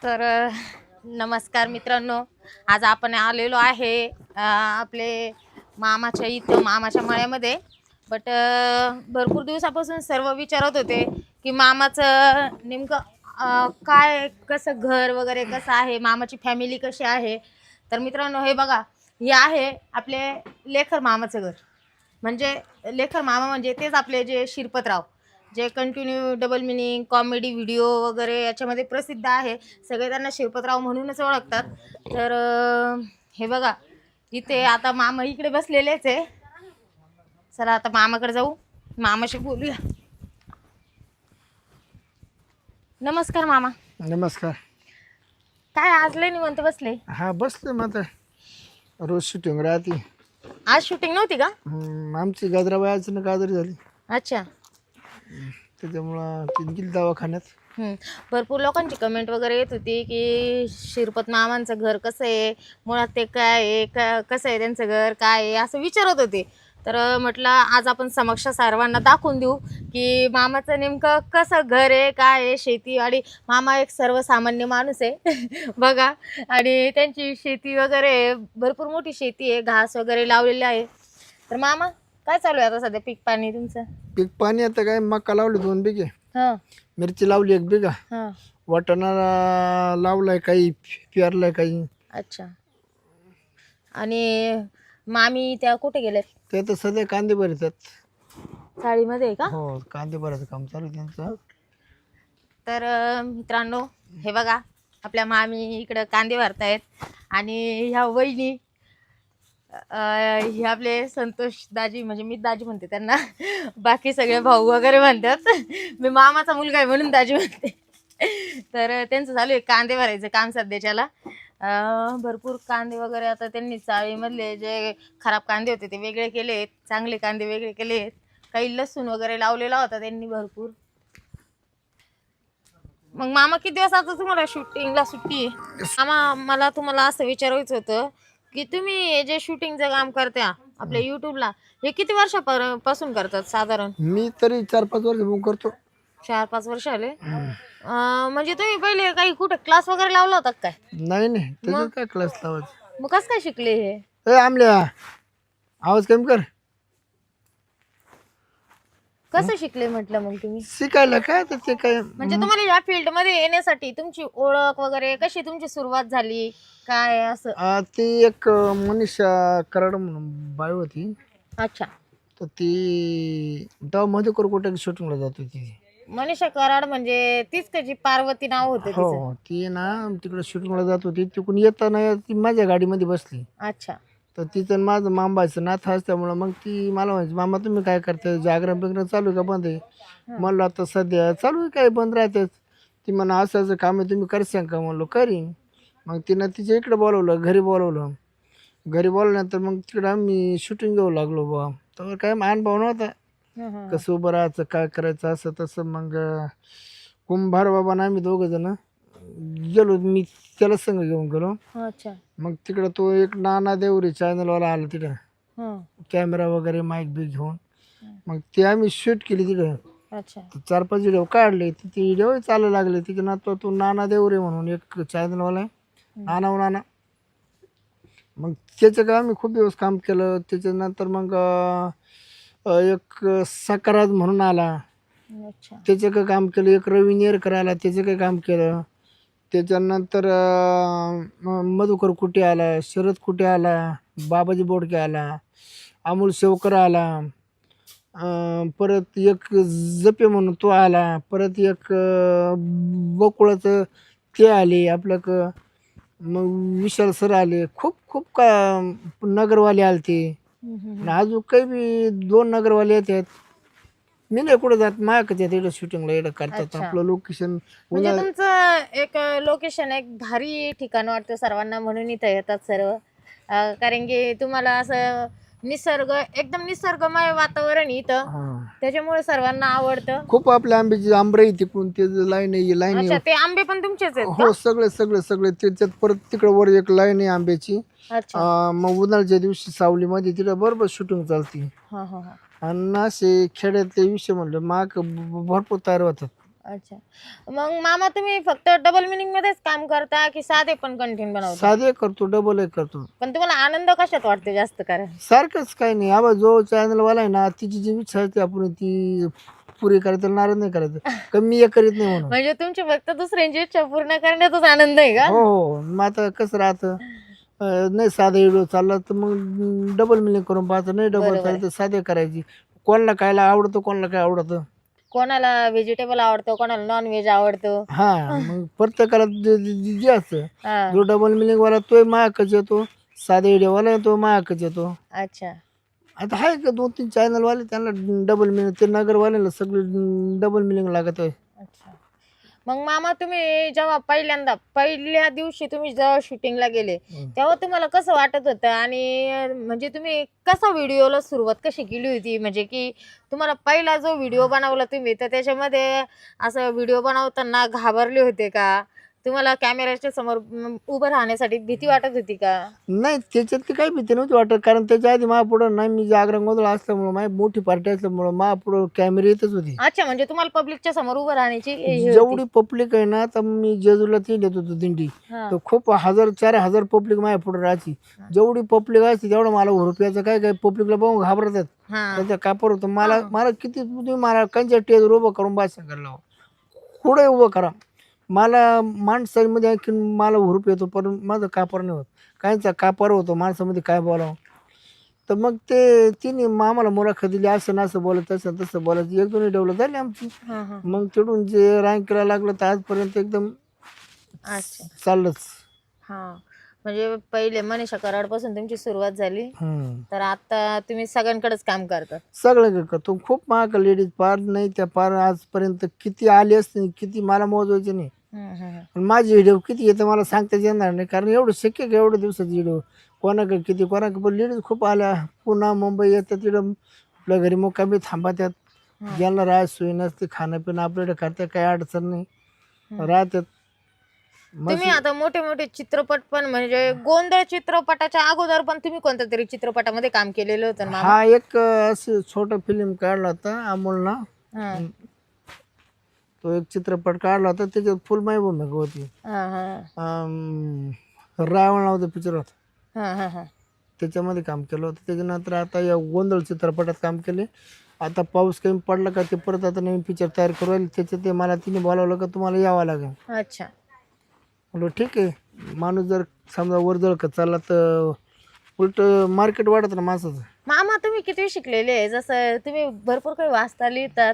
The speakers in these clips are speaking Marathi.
तर नमस्कार मित्रांनो, आज आपण आलेलो आहे आपले मामाच्या इथं मामाच्या मळ्यामध्ये. बट भरपूर दिवसापासून सर्व विचारत होते की मामाचं नेमकं काय कसं घर वगैरे कसं आहे, मामाची फॅमिली कशी आहे. तर मित्रांनो हे बघा, हे आहे आपले लेखर मामाचं घर. म्हणजे लेखर मामा म्हणजे तेच आपले जे शिरपतराव, जे continue double meaning comedy video वगैरे याच्यामध्ये प्रसिद्ध आहे. सगळे त्यांना शिरपतराव म्हणूनच ओळखतात. तर हे बघा, इथे आता मामा इकडे बसलेलेच आहे. चला आता मामाकडे जाऊ, मामाशी बोलूया. नमस्कार मामा. नमस्कार. काय आज लय निवांत बसले? हा बसले मग आता रोज शूटिंग राहते. आज शूटिंग नव्हती का? आमची गाजरा वयाची ना गाजरी झाली, अच्छा. त्याच्यामुळं ती गेली दवाखान्यात. भरपूर लोकांची कमेंट वगैरे येत होती की शिरपत मामांचं घर कसं आहे, मुळात ते काय आहे, कसं आहे त्यांचं घर, काय आहे, असं विचारत होते. तर म्हटलं आज आपण समक्ष सर्वांना दाखवून देऊ की मामाचं नेमकं कसं घर आहे, काय आहे, शेतीवाडी. मामा एक सर्वसामान्य माणूस आहे बघा. आणि त्यांची शेती वगैरे भरपूर मोठी शेती आहे, घास वगैरे लावलेले आहे. तर मामा काय चालू आहे आता सध्या पीक पाणी तुमचं? पीक पाणी आता काय मका लावली 2 बिघे, हां मिरची लावली 1 बिघा, हां. वाटाणा लावलाय, काही पेरलाय काही. अच्छा. आणि मामी त्या कुठे गेल्यात? ते आता सध्या कांदे भरतात. साडीमध्ये आहे का? हो, कांदे भरायचं काम चालू आहे त्यांचं. तर मित्रांनो हे बघा, आपल्या मामी इकडं कांदे भरतायत. आणि ह्या वहिनी हे आपले संतोष दाजी, म्हणजे मी दाजी म्हणते त्यांना बाकी सगळे भाऊ वगैरे म्हणतात. मी मामाचा मुलगा आहे म्हणून दाजी म्हणते. तर त्यांचं चालू आहे कांदे भरायचं काम सध्याच्याला. भरपूर कांदे वगैरे आता त्यांनी चाळीमधले जे खराब कांदे होते ते वेगळे केलेत, चांगले कांदे वेगळे केलेत. काही लसूण वगैरे लावलेला होता त्यांनी भरपूर. मग मामा किती दिवस आता तुम्हाला शूटिंगला सुट्टी आहे? मामा मला तुम्हाला असं विचारायचं होतं की तुम्ही हे जे शूटिंगचं काम करता आपल्या युट्यूबला, हे किती वर्षापासून करतात साधारण? मी तरी 4-5 वर्ष बुक करतो. 4-5 वर्ष आले. म्हणजे तुम्ही पहिले काही कुठे क्लास वगैरे लावला होता काय? नाही नाही, त्याच्यात काय क्लास लावायचं. मग कसं काय शिकले हे? आमल्या आवाज कमी कर. कसं शिकले म्हटलं मग तुम्ही? शिकायला काय तर ते काय म्हणजे तुम्हाला या फील्ड मध्ये येण्यासाठी तुमची ओळख वगैरे कशी, तुमची सुरुवात झाली काय असं? ती एक मनीषा कराड म्हणून बाई होती. अच्छा. तर ती तेव्हा मधुकर कुठे शूटिंगला जात होती. मनीषा कराड म्हणजे तीच का जी पार्वती नाव होतं तिचं? हो, ती ना तिकडे शूटिंगला जात होती. तिकडून येताना ती माझ्या गाडीमध्ये बसली. अच्छा. तर तिचं आणि माझं मामाचं नाथ असल्यामुळं मग ती मला म्हणायची, मामा तुम्ही काय करताय, जागरण बिगरण चालू आहे का बंद आहे? म्हणलं आता सध्या चालू आहे, काय बंद राहतेच. ती म्हणा असं असं काम आहे, तुम्ही करशाल का? म्हणलो करीन. मग तिनं तिच्या इकडे बोलवलं, घरी बोलवलं. घरी बोलल्यानंतर मग तिकडे आम्ही शूटिंग घेऊ लागलो बा. तर काय अनुभव नव्हता, कसं उभं राहायचं, काय करायचं, असं तसं. मग कुंभार बाबा ना आम्ही 2 जण गेलो, मी त्याला संग घेऊन गेलो. अच्छा. मग तिकडं तो एक नाना देवरी चॅनलवाला आला तिथं, हं. कॅमेरा वगैरे माईक बी घेऊन. मग ते आम्ही शूट केली तिथं. अच्छा. 4-5 व्हिडिओ काढले. ते व्हिडिओ चालू लागले. तिच्या नातो तो नाना देवरे म्हणून एक चॅनलवाला आहे, नाना. मग त्याचं काय आम्ही खूप दिवस काम केलं. त्याच्यानंतर मग एक सकाराज म्हणून आला, अच्छा. त्याचं काय काम केलं. एक रवी नेरकर आला, त्याचं काय काम केलं. त्याच्यानंतर मधुकर कुठे आला, शरद कुठे आला, बाबाजी बोडके आला, अमोल शेवकर आला, परत एक जपे म्हणून तो आला, परत एक बकुळाचं ते आले आपलं मग विशाल सर आले. खूप खूप का नगरवाले आले ते. अजून काही बी 2 नगरवाले येतात. मी नाही कुठं जात, मायाकच येत इकडं शूटिंगला येणं करतात. अच्छा. आपलं लोकेशन म्हणजे तुमचं एक लोकेशन एक भारी ठिकाण वाटतं सर्वांना म्हणून इथं येतात सर्व. कारण की तुम्हाला असं निसर्ग, एकदम निसर्गमय वातावरण इथं, त्याच्यामुळे सर्वांना आवडतं. खूप आपल्या आंब्याची आंबरे तिकडून ते लाईन आहे, लाईन अच्छा, आहे. ते आंबे पण तुमचेच आहेत? हो, सगळे सगळे सगळे त्याच्यात. परत तिकडे वर एक लाईन आहे आंब्याची. अच्छा. मग उन्हाळ्याच्या दिवशी सावलीमध्ये तिला बरोबर शूटिंग चालते. हा हा हा. आणि असे खेड्यातले विषय म्हणलं माग भरपूर तयार होतात. अच्छा. मग मामा तुम्ही फक्त डबल मिनिंग मध्येच काम करता की साधे पण कंटेंट बनवता? साधे करतो, डबल करतो. पण तुम्हाला आनंद कशात वाटतो जास्त कारण? सारखंच काही नाही. आबा जो चॅनलवाला आहे ना, तिची जी इच्छा असते आपण ती पुरी करायचं, नाराज नाही करायचं. कमी हे करीत नाही म्हणून. म्हणजे तुमची फक्त दुसऱ्यांची इच्छा पूर्ण करण्यातच आनंद आहे का? हो, हो. मग आता कसं राहतं, नाही साधा व्हिडिओ चालला तर मग डबल मिलिंग करून पाहतो. नाही डबल बरोबर चाललं आहे. तर साधे करायची. कोणाला खायला आवडतं, कोणाला काय आवडतं. कोणाला व्हेजिटेबल आवडतं, कोणाला नॉन व्हेज आवडतं. हां, मग प्रत्येकाला जे जे जे असतं. हा. जो डबल मिलिंगवाला तोही महागच येतो. साधा व्हिडिओवाला तो महागच येतो. अच्छा. आता आहे का 2-3 चॅनलवाले त्यांना डबल मिलिंग, ते नगरवाल्याला सगळे डबल मिलिंग लागत आहे. अच्छा. मग मामा तुम्ही जेव्हा पहिल्या दिवशी तुम्ही जेव्हा शूटिंगला गेले तेव्हा तुम्हाला कसं वाटत होतं आणि म्हणजे तुम्ही कसा व्हिडिओला सुरुवात कशी केली होती? म्हणजे की तुम्हाला पहिला जो व्हिडिओ बनवला तुम्ही तर त्याच्यामध्ये असं व्हिडिओ बनवताना घाबरले होते का? तुम्हाला कॅमेऱ्याच्या समोर उभं राहण्यासाठी भीती वाटत होती का? नाही त्याच्यातली काही भीती नव्हती वाटत, कारण त्याच्या आधी महापुढं नाही, मी जागरण गोंधळ असल्यामुळं माझी मोठी पार्टी असल्यामुळं महापुढं कॅमेरे येतच होती. अच्छा, म्हणजे तुम्हाला पब्लिकच्या समोर उभं राहण्याची हे होती. जेवढी पब्लिक आहे ना, तर मी जेजूला ती देत होतो दिंडी, हा. तर खूप 1000-4000 पब्लिक माझ्या पुढे राहायची. जेवढी पब्लिक असते तेवढं मला हुरुप काय काय पब्लिकला बघून घाबरतात. हा. त्याच्या कापर होतं मला मला किती तुम्ही मला कंच्या टेजवर उभं करून भाषण करायला लावा. पुढे उभं करा. मला माणसांमध्ये आणखी मला हुरूप येतो, पण माझं कापर नाही होत. काहींचा कापर होतो माणसामध्ये काय बोलावं. तर मग ते तिने आम्हाला मुलाखत दिली, असं ना असं बोलत, तसं तसं बोलायचं. 1-2 डेव्हलप झाली आमची. हा. हा. मग तिकडून जे रँकला लागलं तर आजपर्यंत एकदम अच्छा. चाललंच. हा. म्हणजे पहिले मनीषा कराडपासून तुमची सुरुवात झाली हम्म. तर आता तुम्ही सगळ्यांकडेच काम करता. सगळं करतो. खूप महाग लेडीज पार नाही त्या पार आजपर्यंत किती आली असते, किती मला मोजवायचे नाही. पण माझी व्हिडिओ किती येतं मला सांगताच येणार नाही, कारण एवढं शक्य का एवढ्या दिवसाची व्हिडिओ कोणाकडे किती कोणाकडे. पण लेडीज खूप आल्या, पुन्हा मुंबई येतात, तिकडं आपल्या घरी मुक्कामी थांबतात. ज्यांना राहाय सोय नसते, खाणं पिणं आपल्याकडे करता काही अडचण नाही, राहतात. तुम्ही आता मोठे मोठे चित्रपट पण म्हणजे गोंधळ चित्रपटाच्या अगोदर पण तुम्ही कोणत्या तरी चित्रपटामध्ये काम केलेलं होतं ना मामा? हा एक असं छोटा फिल्म काढला होता अमोलना. हा. तो एक चित्रपट काढला होता, त्याच्यात फुल माई भूमिका होती. हा. हा. रावण नावाचा पिक्चर होता, हा. हा. हा. त्याच्यामध्ये काम केलं होतं. त्याच्यानंतर आता या गोंधळ चित्रपटात काम केले. आता पाऊस कमी पडला का ते परत आता नवीन पिक्चर तयार करू राहिले. त्याच्यात ते मला तिने बोलावलं का तुम्हाला यावं लागेल. अच्छा. म्हणलं ठीक आहे. माणूस जर समजा वर जर का चालला तर उलट मार्केट वाढत ना माणसाचं. मामा तुम्ही किती शिकलेले आहे? जसं तुम्ही भरपूर काही वाचता लिहितात.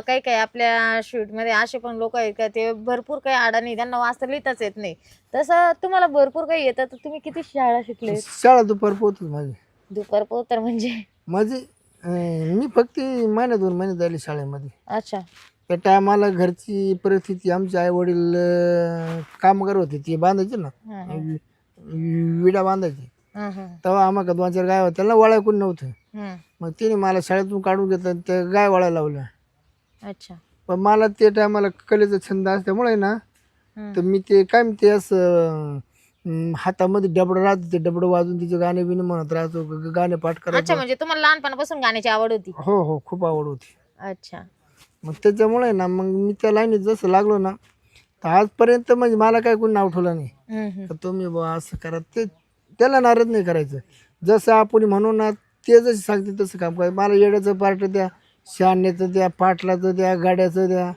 काही काही आपल्या शूटमध्ये असे पण लोक आहेत का ते भरपूर काही अडाणी त्यांना वाचता लिहिताच येत नाही. तसं तुम्हाला भरपूर काही येतं तर तुम्ही किती शाळा शिकले? शाळा दुपार पोहतच माझी. दुपार पोतर म्हणजे? माझी मी फक्त महिना 2 महिने झाले शाळेमध्ये. अच्छा. त्या टायमाला घरची परिस्थिती, आमचे आई वडील कामगार होते, ते बांधायचे ना, हा. विडा बांधायचे. हा. हा. तेव्हा आम्हाला 2-4 गाय होत्या, त्याला वळाय कोणी नव्हतं. हा. मग तिने मला शाळेतून काढून घेतलं आणि त्या गाय वळायला लावल्या. अच्छा. पण मला ते टायमाला कलेचा छंद असल्यामुळे ना, तर मी ते काय म्हणते असं हातामध्ये डबडं राहतं, ते डबडं वाजून तिचे गाणे बिणे म्हणत राहतो, गाणे पाठ अच्छा, करायचो. म्हणजे तुम्हाला लहानपणापासून गाण्याची आवड होती? हो हो, खूप आवड होती. अच्छा. मग त्याच्यामुळे ना मग मी त्या लाईनीत जसं लागलो ना, तर आजपर्यंत म्हणजे मला काय कोणी नाव ठेवलं नाही. तर तुम्ही बुवा असं करा, ते त्याला नाराज नाही करायचं. जसं आपण म्हणू ना, ते जसं सांगते तसं काम करायचं. मला येड्याचं पार्ट द्या, शहाण्याचं द्या, पाटलाचं द्या, गाड्याचं द्या,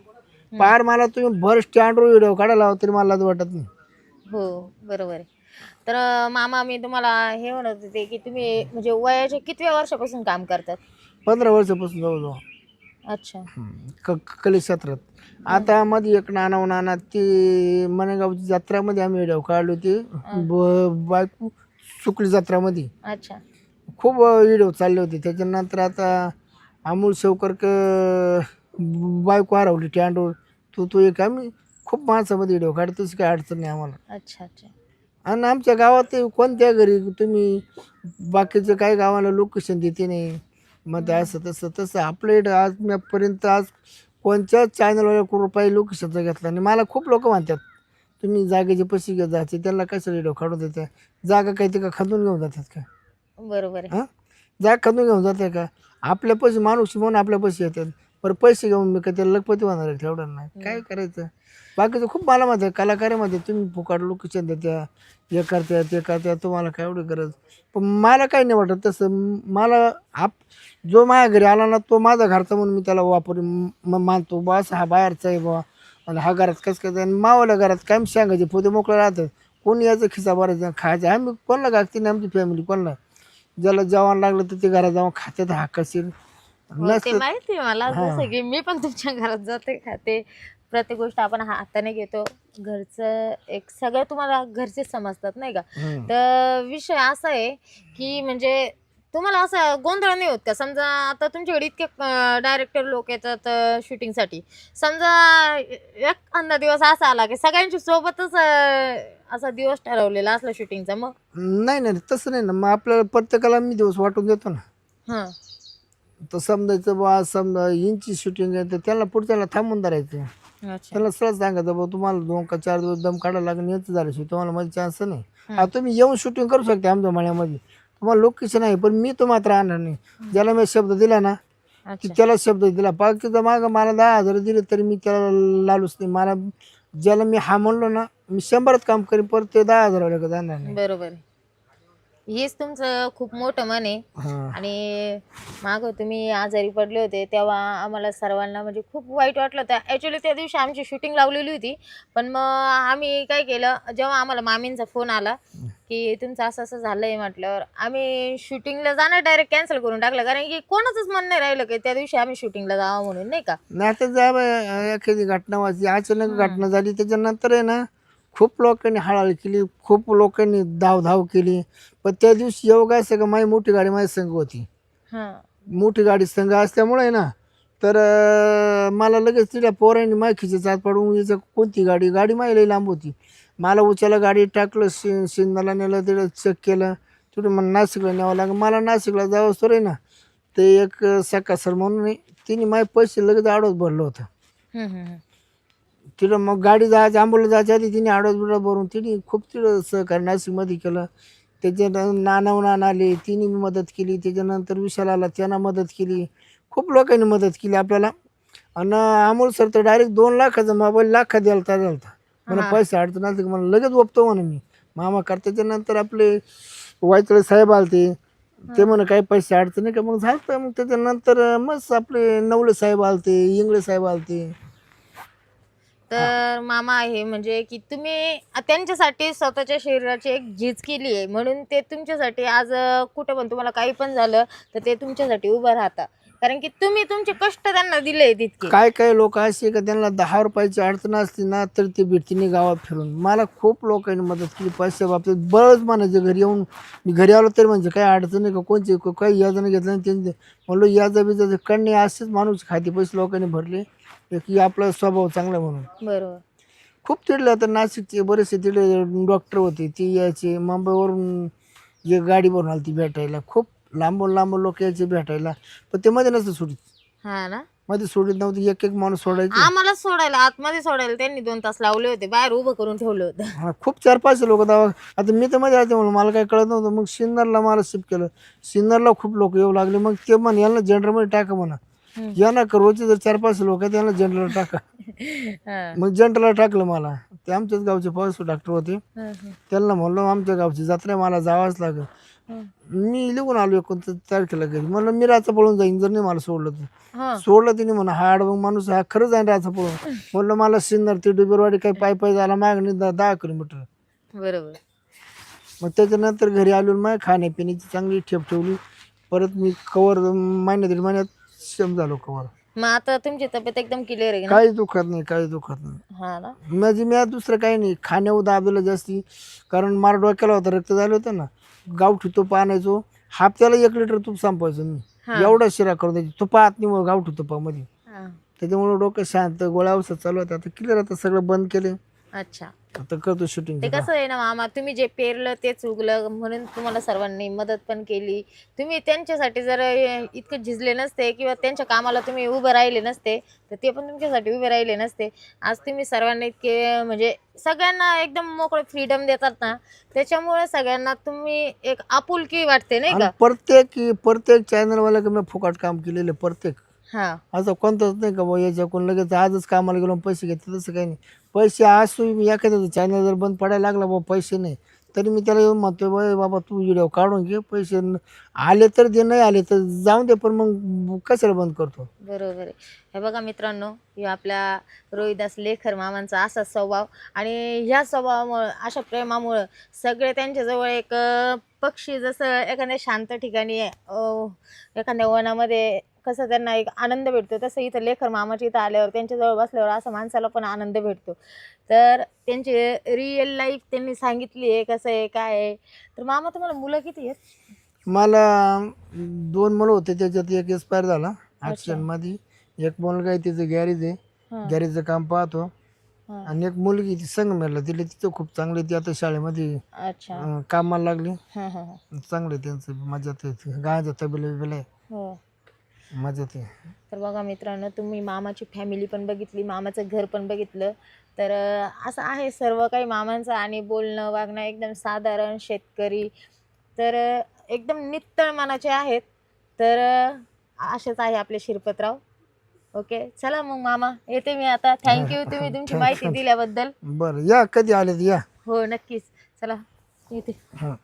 पार मला तुम्ही भर स्टँडवर व्हिडिओ काढायला लावा तरी मला लाज वाटत नाही. हो, बरोबर आहे. तर मामा मी तुम्हाला हे म्हणत होते की तुम्ही म्हणजे वयाच्या कितव्या वर्षापासून काम करतात? 15 वर्षापासून जवळजवळ. अच्छा. कले क्षेत्रात. आता मध्ये एक नाना ते मनेगावची जत्रामध्ये आम्ही व्हिडिओ काढले होते. बायको सुकली जत्रामध्ये अच्छा. खूप व्हिडिओ चालले होते. त्याच्यानंतर आता अमोल शेवकर बायको हरवली स्टँडवर, तो एक आम्ही खूप माणसामध्ये व्हिडिओ काढतो, तशी काही अडचण नाही आम्हाला. अच्छा. अच्छा. आणि आमच्या गावात ते कोणत्या घरी तुम्ही बाकीच्या काही गावाला लोकेशन देते नाही. मग ते असं तसं तसं आपल्या इकडं आजपर्यंत आज कोणत्याच चॅनलवर ₹1 लोकेशनचा घेतला आणि मला खूप लोक म्हणतात तुम्ही जागेचे पैसे घेत जायचे, त्यांना कशाला व्हिडिओ काढून देते, जागा काही ते का खंदून घेऊन जातात का? बरोबर आहे. हां, जागा खंदून घेऊन जाते का? आपल्या पैसे माणूस म्हणून आपल्या पैसे येतात, पर पैसे घेऊन मी काय त्याला लखपती होणार आहे तेवढं नाही काय करायचं. बाकीचं खूप मला माहिती आहे कलाकारामध्ये तुम्ही फुकाट लोकेशन देत्या हे करत्या ते करत्या तुम्हाला काय एवढी गरज. पण मला काही नाही वाटत तसं. मला जो माझ्या घरी आला ना तो माझा घरचा म्हणून मी त्याला मानतो बस हा बाहेरचा आहे बा आणि हा घरात कसं काय. आणि मावाल्या घरात काय सांगायचे पोते मोकळे राहतात. कोणी याचं खिसा भरायचा खायचं आम्ही कोणाला गागते नाही आमची फॅमिली कोणाला. ज्याला जेवण लागलं तर ते घरात जाऊन खात्यात हाकाशीर ते माहिती आहे मला. जसं की मी पण तुमच्या घरात जाते खाते. प्रत्येक गोष्ट आपण हाताने घेतो. घरचं एक सगळं तुम्हाला घरचेच समजतात नाही का. तर विषय असा आहे की म्हणजे तुम्हाला असं गोंधळ नाही होत का. समजा आता तुमच्याकडे इतके डायरेक्टर लोक येतात शूटिंगसाठी. समजा एखादा दिवस असा आला की सगळ्यांची सोबतच असा दिवस ठरवलेला असला शूटिंगचा मग. नाही नाही तसं नाही ना. मग आपल्याला प्रत्येकाला मी दिवस वाटून देतो ना. हां तर समजायचं बा समजा इंची शूटिंग आहे तर त्याला पुढच्याला थांबून धरायचं. अच्छा त्याला सरळ सांगायचं बा तुम्हाला 2 का 4 दिवस दम काढायला लागेल याचं झाल्याशिवाय तुम्हाला माझी चान्स नाही. आता तुम्ही येऊन शूटिंग करू शकता आमच्या मळ्यामध्ये. तुम्हाला लोकेशन आहे पण मी तो मात्र आणणार नाही. ज्याला मी शब्द दिला ना की अच्छा त्याला शब्द दिला बाकीचं मागं मला 10,000 दिले तरी मी त्याला लालूच नाही. मला ज्याला मी हा म्हणलो ना मी 100च काम करीन परत ते 10,000 वाले जाणार नाही. बरोबर आहे. हेच तुमचं खूप मोठं मन आहे. हां आणि मागं तुम्ही आजारी पडले होते तेव्हा आम्हाला सर्वांना म्हणजे खूप वाईट वाटलं होतं. ॲक्च्युली त्या दिवशी आमची शूटिंग लावलेली होती. पण मग आम्ही काय केलं जेव्हा आम्हाला मामींचा फोन आला की तुमचं असं असं झालं आहे म्हटल्यावर आम्ही शूटिंगला जाणं डायरेक्ट कॅन्सल करून टाकलं. कारण की कोणाचंच मन नाही राहिलं की त्या दिवशी आम्ही शूटिंगला जावं म्हणून नाही का. नाही आता जा एखादी घटना वाचली अचानक घटना झाली त्याच्यानंतर आहे ना खूप लोकांनी हळहळ केली. खूप लोकांनी धाव केली. पण त्या दिवशी योगा सगळं माझी मोठी गाडी माझ्या संघ होती. हां मोठी गाडी संघ असल्यामुळे आहे ना तर मला लगेच तिला पोरांनी माझ्या खिचेचा हात पाडून याचं कोणती गाडी गाडी माझी लई लांब होती. मला उचलला गाडी टाकलं शिंदाला नेलं तिला चेक केलं. तिथून मला नाशिकला न्यावं लागलं. मला नाशिकला जावं सर आहे ना ते एक सका सर म्हणून तिने माझे पैसे लगेच आडवत भरलं होतं. हम्म, हम्म, हम्म. तिथं मग गाडी जायची आंबोला जायच्या आधी तिने आडवत बिडत भरून तिने खूप तिथं सहकार्य नाशिकमध्ये केलं. त्याच्यानंतर नाना आले तिने मदत केली. त्याच्यानंतर विशाल आला त्यानं मदत केली. खूप लोकांनी मदत केली आपल्याला. आणि अमोल सर तर डायरेक्ट 2 लाखाचा मोबाईल लाखात द्यायला मला पैसे अडचण आली मला लगेच ओपतो म्हणे मी मामा कर. त्याच्यानंतर आपले वायतळे साहेब आलते ते म्हणे काही पैसे अडचण नाही का मग झालं. मग त्याच्यानंतर मस्त आपले नवले साहेब आलते इंगळे साहेब आलते. तर मामा आहे म्हणजे की तुम्ही त्यांच्यासाठी स्वतःच्या शरीराची एक झीज केली आहे म्हणून ते तुमच्यासाठी आज कुठं पण तुम्हाला काही पण झालं तर ते तुमच्यासाठी उभं राहतात. कारण की तुम्ही तुमचे कष्ट त्यांना दिले तितके. काय लोक असे का त्यांना 10 रुपयाची अडचण असली ना तर ते भेटतीने गावात फिरून. मला खूप लोकांनी मदत केली पैसे बाबतीत. बरंच म्हणायचे घरी येऊन मी घरी आलो तरी म्हणजे काही अडचण नाही का कोणची काही याजनं घेतलं नाही त्यांचे म्हणलो याचा बिजा कडणे असेच माणूस खाते पैसे लोकांनी भरले की आपला स्वभाव चांगला म्हणून. बरोबर खूप तिडले आता नाशिकचे बरेचसे तिडले डॉक्टर होते ती यायचे मुंबईवरून एक गाडी भरून आली ती भेटायला. खूप लांबून लोक यायचे भेटायला पण ते मध्ये नसतं सोडित. हा ना. मध्ये सोडित नव्हती एक माणूस सोडायचे. आम्हाला सोडायला आतमध्ये सोडायला त्यांनी 2 तास लावले होते. बाहेर उभं करून ठेवलं होतं. हा खूप 4-5 लोक दवा. आता मी तर मध्ये राहते म्हणून मला काही कळत नव्हतं. मग सिन्नरला मला शिफ्ट केलं. सिन्नरला खूप लोक येऊ लागले. मग ते म्हण यांना जनरलमध्ये टाका म्हणा. यांना रोजचे जर 4-5 लोक आहेत त्यांना जनरल टाका. मग जनरलला टाकलं मला. ते आमच्याच गावचे पॉस डॉक्टर होते त्यांना म्हणलो आमच्या गावची जत्रा मला जावंच लागेल. मी लिहून आलो 29 तारखेला घरी. म्हणलं मी राचा पळून जाईन जर नाही मला सोडलं तर. सोडलं तिने म्हणा हा अडवंग माणूस हा खरंच जाईन राचा पळून. म्हणलं मला सिन्नर ते डुबेरवाडी काही पाय झाला मागणी 10 किलोमीटर. बरोबर. मग त्याच्यानंतर घरी आलो मग खाण्यापिण्याची चांगली ठेप ठेवली. परत मी कवर महिन्या 1.5 महिन्यात शेम झालो कवर. मग आता तुमची तब्येत एकदम क्लिअर आहे ना. काही दुखत नाही काही दुखत नाही. हा ना. म्हणजे मी आज दुसरं काही नाही खाण्यावर दाबलेलं जास्ती. कारण मला डोक्याला होतं रक्त झालं होतं ना. गावठी तूप आणायचो हप्त्याला 1 लिटर तूप संपवायचो मी. एवढा शिरा करून द्यायची तुपात नाही गावठी तुपामध्ये. त्याच्यामुळे डोकं शांत गोळ्या औषध चालू होतं. आता क्लिअर आता सगळं बंद केले. अच्छा. आता करतो शूटिंग. ते कसं आहे ना मामा तुम्ही जे पेरलं तेच उगलं म्हणून तुम्हाला सर्वांनी मदत पण केली. तुम्ही त्यांच्यासाठी जर इतकं झिजले नसते किंवा त्यांच्या कामाला तुम्ही उभं राहिले नसते तर ते पण तुमच्यासाठी उभे राहिले नसते. आज तुम्ही सर्वांना इतके म्हणजे सगळ्यांना एकदम मोकळे फ्रीडम देतात ना त्याच्यामुळे सगळ्यांना तुम्ही एक आपुलकी वाटते नाही का. प्रत्येक चॅनलवाला मी फुकट काम केलेलं प्रत्येक. हा असं कोणतंच नाही का बुवा याच्याकडून लगेच आजच कामाला गेलो आणि पैसे घेते, तसं काही नाही. पैसे असू मी एखाद्याचं चॅनल जर बंद पडायला लागला बाबा पैसे नाही, तरी मी त्याला येऊन म्हणतो बाबा तू व्हिडिओ काढून घे, पैसे आले तर दे, नाही आले तर जाऊन दे, पण मग कशाला बंद करतो. बरोबर आहे. हे बघा मित्रांनो, हे आपल्या रोहिदास लेखर मामांचा असा स्वभाव, आणि ह्या स्वभावामुळं, अशा प्रेमामुळं सगळे त्यांच्याजवळ एक पक्षी जसं एखाद्या शांत ठिकाणी एखाद्या वनामध्ये कसं त्यांना एक आनंद भेटतो, तसं इथं लेखर मामाच्या इथं आल्यावर त्यांच्याजवळ बसल्यावर असं माणसाला पण आनंद भेटतो. तर त्यांची रिअल लाईफ त्यांनी सांगितली आहे, कसं आहे काय आहे. तर मामा, तुम्हाला मुलं किती आहेत? मला 2 मुलं होते, त्याच्यात एक एक्सपायर झाला अच्छा. ॲक्सिडेंटमध्ये. एक मुलगा आहे, तिचं गॅरेज आहे, हां गॅरेजचं काम पाहतो. हां. आणि एक मुलगी ती संगमेरला दिली, तिचं खूप चांगली, ती आता शाळेमध्ये अच्छा. कामाला लागली. हां हां हां. चांगलं आहे त्यांचं, मजात आहे, गायचं तबेला बिबेला आहे, हो. मजात आहे. तर बघा मित्रांनो, तुम्ही मामाची फॅमिली पण बघितली, मामाचं घर पण बघितलं. तर असं आहे सर्व काही मामांचं, आणि बोलणं वागणं एकदम साधारण शेतकरी. तर एकदम नित्तळ मनाचे आहेत. तर असेच आहे आपले शिरपतराव. ओके, चला मग मामा, येते मी आता. थँक्यू तुम्ही तुमची माहिती दिल्याबद्दल. बरं, या कधी आले तर या. हो नक्कीच. चला येते. हां.